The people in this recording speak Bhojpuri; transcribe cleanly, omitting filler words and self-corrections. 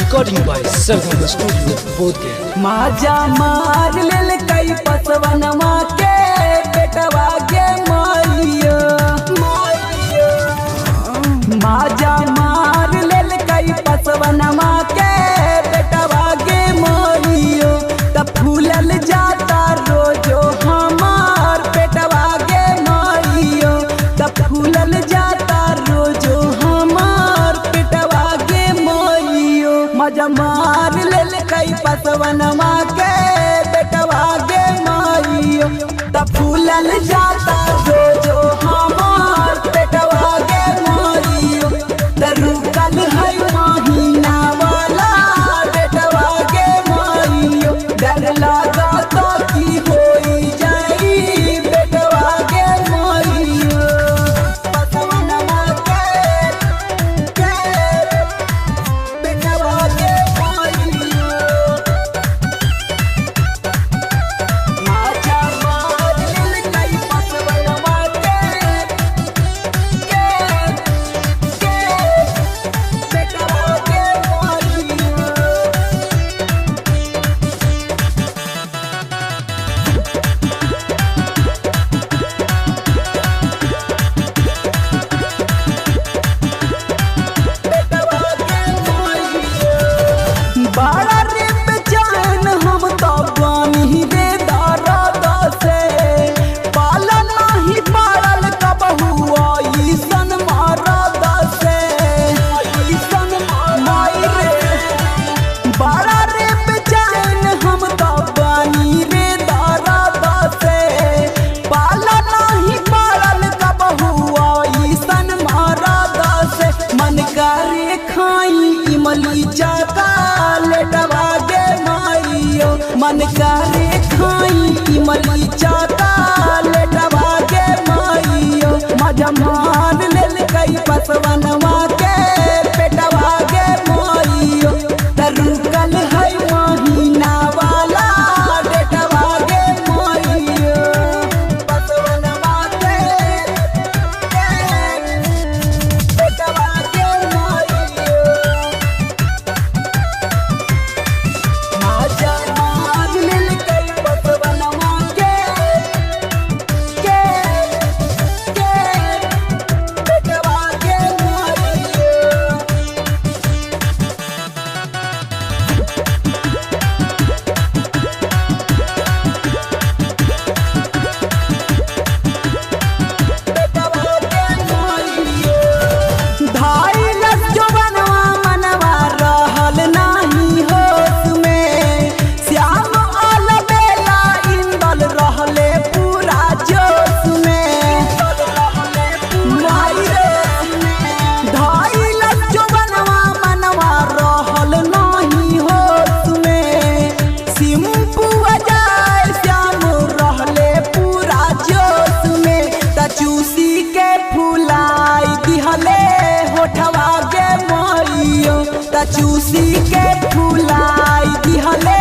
Recording by Sargam Studio, Bodhgaya. माजा मार लेल कई पसवनमा के बेटवा के मारियो माजा मार लेल कई पसवनमा के बेटवा के मारियो तब फूलल जाता रोजो हमार बेटवा के मारियो तब फूलल जाता रोजो हमार बेटवा के मारियो माजा मार लेल कई पसवनमा के बेटवा के मारियो तब फूलल जाता रोजो हमार बेटवा के मारियो रुकल है महीना वाला बेटवा के मारियो डर लगा तो की होई जाई बेटवा के मारियो पसवनमा के बेटवा के मारियो माचा मार लेल कई पसवनमा के बेटवा के मारियो बड़ा रे बेचैन हम तो बानी रे दर्द से पाला नहीं पारल कबहू ऐसन मरद से ऐसन माई रे बड़ा रे बेचैन हम तो बानी रे दर्द से पाला नहीं पारल कबहू ऐसन मरद से मन करे खाई इमली चाका लेटवा के मारियो मन करे खाई इमली चाका लेटवा के मारियो मजा मार लेल कई पसवनमा के पेटवा के मारियो रुकल है महीना वाला बेटवा के मारियो पसवनमा के बेटवा के मारियो माचा मार लेल कई पसवनमा के बेटवा के मारियो धाई लग जवनवा मनवा रहल नाही होश में श्याम आल बेला इंदल रहले पूरा जोश में माई रे धाई लग जवनवा मनवा रहल नाही होश में सिंपू अजय श्याम रहले पूरा जोश में तचूसी के फुलाई दिहले होठवा के मारियो तचूसी के फुलाई दिहले